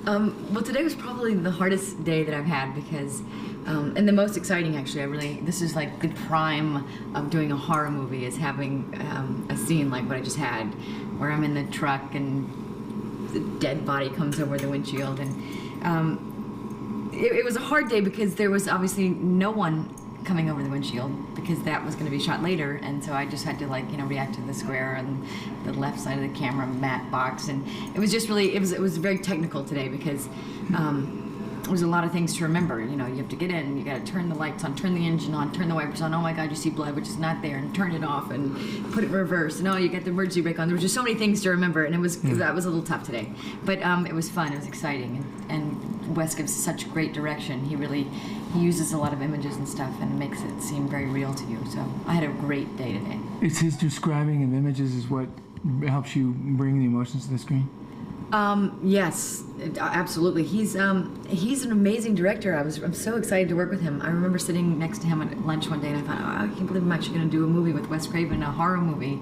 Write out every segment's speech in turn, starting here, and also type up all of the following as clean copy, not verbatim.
Well, today was probably the hardest day that I've had because, and the most exciting actually. This is like the prime of doing a horror movie, is having a scene like what I just had, where I'm in the truck and the dead body comes over the windshield, and it was a hard day because there was obviously no one coming over the windshield because that was going to be shot later, and so I just had to react to the square and the left side of the camera matte box, and it was just really it was very technical today because there was a lot of things to remember. You have to get in, you got to turn the lights on, turn the engine on, turn the wipers on. Oh my God, you see blood, which is not there, and turn it off and put it in reverse. And you got the emergency brake on. There was just so many things to remember, and that was a little tough today, but it was fun. It was exciting, and Wes gives such great direction. He uses a lot of images and stuff and makes it seem very real to you. So I had a great day today. It's his describing of images is what helps you bring the emotions to the screen? Yes, absolutely. He's an amazing director. I'm so excited to work with him. I remember sitting next to him at lunch one day and I thought, I can't believe I'm actually going to do a movie with Wes Craven, a horror movie.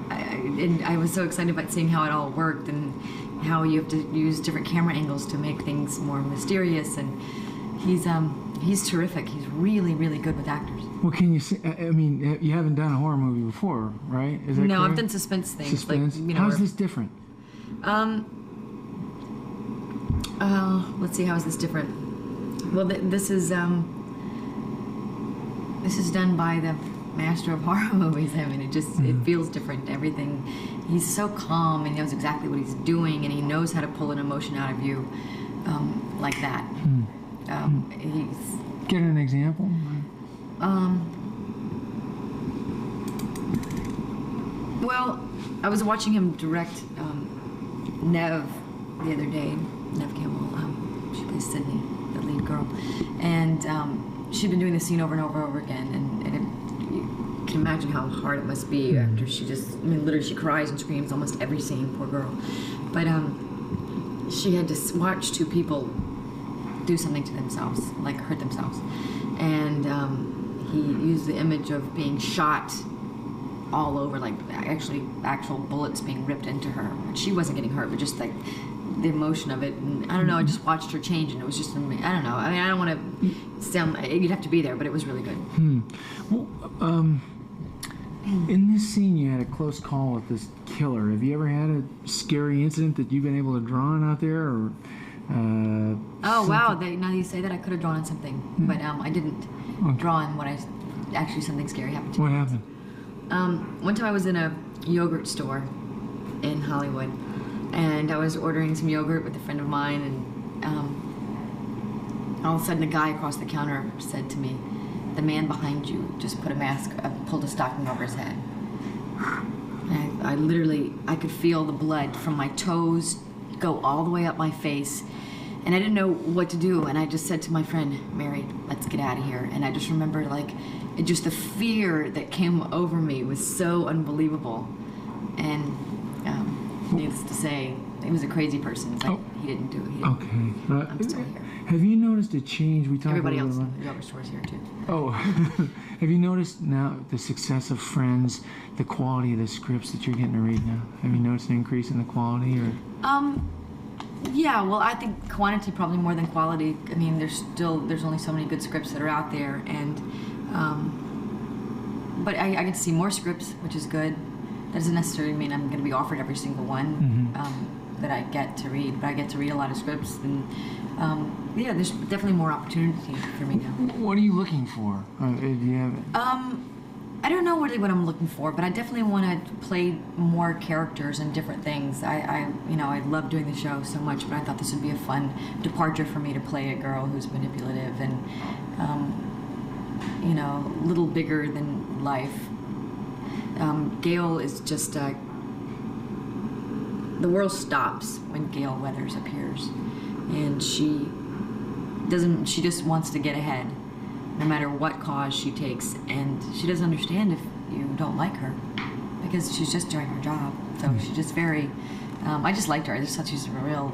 And I was so excited about seeing how it all worked and how you have to use different camera angles to make things more mysterious. And he's terrific. He's really, really good with actors. Well, can you say, I mean, you haven't done a horror movie before, right? Is that No, correct? I've done suspense things. Suspense? How's this different? Let's see, how is this different? Well, this is done by the master of horror movies. I mean, it feels different. Everything. He's so calm and he knows exactly what he's doing, and he knows how to pull an emotion out of you, like that. Get an example. Well, I was watching him direct Nev the other day. Nev Campbell. She plays Sydney, the lead girl, and she'd been doing the scene over and over and over again, and you can imagine how hard it must be after literally she cries and screams almost every scene, poor girl. But she had to watch two people do something to themselves, like hurt themselves, and he used the image of being shot all over, like actual bullets being ripped into her. She wasn't getting hurt, but just like the emotion of it, and I don't know, I just watched her change, and it was just, I don't know, I mean, I don't want to sound, you'd have to be there, but it was really good. Well, in this scene you had a close call with this killer. Have you ever had a scary incident that you've been able to draw on out there, or oh wow, now that you say that, I could have drawn on something, but I didn't draw on actually something scary happened to me. What happened? One time I was in a yogurt store in Hollywood, and I was ordering some yogurt with a friend of mine, and all of a sudden a guy across the counter said to me, "The man behind you just put a mask, pulled a stocking over his head." And I could feel the blood from my toes go all the way up my face, and I didn't know what to do, and I just said to my friend, "Mary, let's get out of here." And I just remember, just the fear that came over me was so unbelievable, and needless to say, he was a crazy person, but he didn't do it. Okay. I'm still here. Have you noticed a change? We talked Everybody about else in the yogurt store's here too. Oh, have you noticed now the success of Friends, the quality of the scripts that you're getting to read now? Have you noticed an increase in the quality, or? Yeah, well, I think quantity probably more than quality. I mean, there's only so many good scripts that are out there, and but I get to see more scripts, which is good. That doesn't necessarily mean I'm going to be offered every single one that I get to read, but I get to read a lot of scripts, and yeah, there's definitely more opportunity for me now. What are you looking for? Do you have? I don't know really what I'm looking for, but I definitely want to play more characters and different things. I love doing the show so much, but I thought this would be a fun departure for me to play a girl who's manipulative and, a little bigger than life. Gail is just the world stops when Gail Weathers appears, and she just wants to get ahead, no matter what cause she takes, and she doesn't understand if you don't like her, because she's just doing her job. So she's just very, I just liked her. I just thought she's a real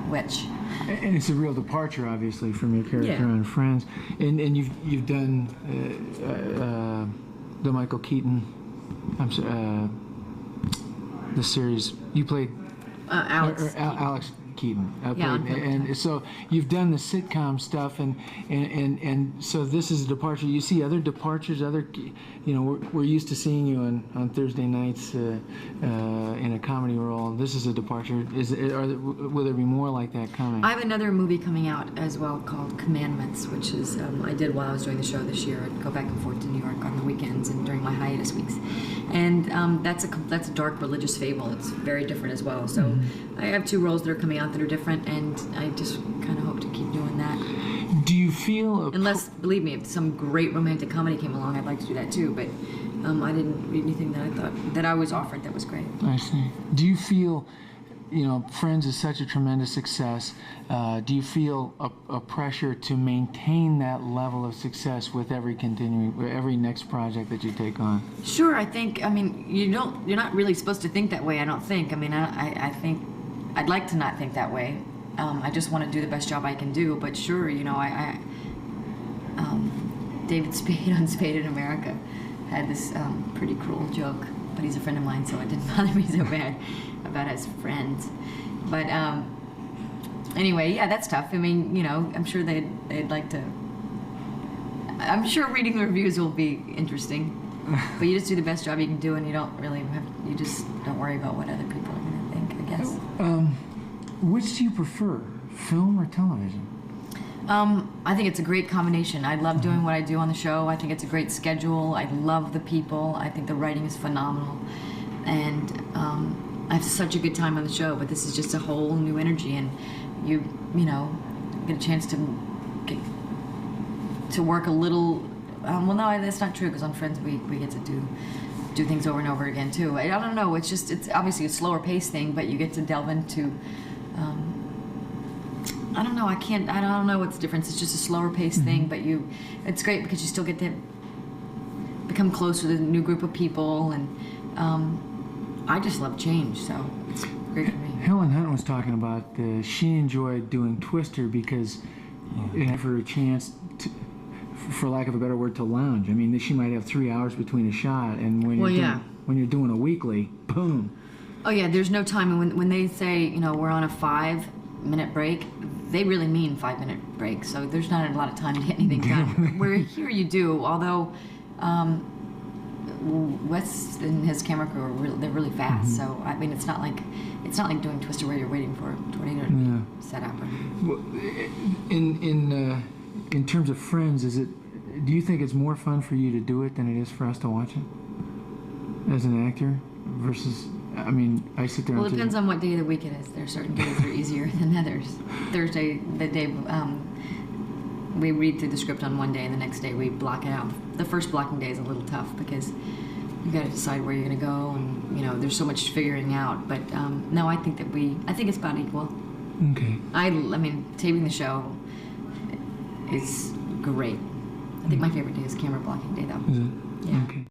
witch. And it's a real departure, obviously, from your character on Friends. And you've done the Michael Keaton, the series. You played Alex. Alex Keaton. Yeah, on Family and Ties. so you've done the sitcom stuff, and so this is a departure. You see other departures, we're used to seeing you on Thursday nights in a comedy role. This is a departure. Will there be more like that coming? I have another movie coming out as well called Commandments, which is I did while I was doing the show this year. I'd go back and forth to New York on the weekends and during my hiatus weeks, and that's a dark religious fable. It's very different as well. So I have 2 roles that are coming out that are different, and I just kind of hope to keep doing that. Do you feel Unless, believe me, if some great romantic comedy came along, I'd like to do that too. But I didn't read anything that I thought that I was offered that was great. I see. Do you feel, Friends is such a tremendous success. Do you feel a pressure to maintain that level of success with every next project that you take on? Sure, I think. I mean, you're not really supposed to think that way. I don't think. I mean, I think I'd like to not think that way. I just want to do the best job I can do. But sure, David Spade on Spade in America had this pretty cruel joke, but he's a friend of mine, so it didn't bother me so bad about his friends. But anyway, yeah, that's tough. I mean, I'm sure they'd like to. I'm sure reading the reviews will be interesting, but you just do the best job you can do, and you just don't worry about what other people are going to think, I guess. Which do you prefer, film or television? I think it's a great combination. I love doing what I do on the show. I think it's a great schedule. I love the people. I think the writing is phenomenal, and I have such a good time on the show. But this is just a whole new energy, and you get a chance to work a little. Well, no, that's not true, because on Friends we get to do things over and over again too. I don't know. It's obviously a slower paced thing, but you get to delve into. I don't know. I don't know what's the difference. It's just a slower paced thing, but it's great because you still get to become close with a new group of people, and I just love change, so it's great for me. Helen Hunt was talking about she enjoyed doing Twister because it gave her a chance to, for lack of a better word, to lounge. I mean, she might have 3 hours between a shot, and when you're doing a weekly, boom. Oh yeah, there's no time. And when they say we're on a 5-minute break, they really mean 5-minute break. So there's not a lot of time to get anything done. Where here you do, although Wes and his camera crew they're really fast. So I mean, it's not like doing Twister where you're waiting for a tornado to be set up. Well, in terms of Friends, do you think it's more fun for you to do it than it is for us to watch it as an actor versus? I mean, I sit there. Well, it depends on what day of the week it is. There are certain days that are easier than others. Thursday, the day we read through the script on one day, and the next day we block it out. The first blocking day is a little tough because you got to decide where you're going to go, and there's so much figuring out. But no, I think it's about equal. Okay. I mean, taping the show is great. I think my favorite day is camera blocking day, though. Is it? Yeah. Okay.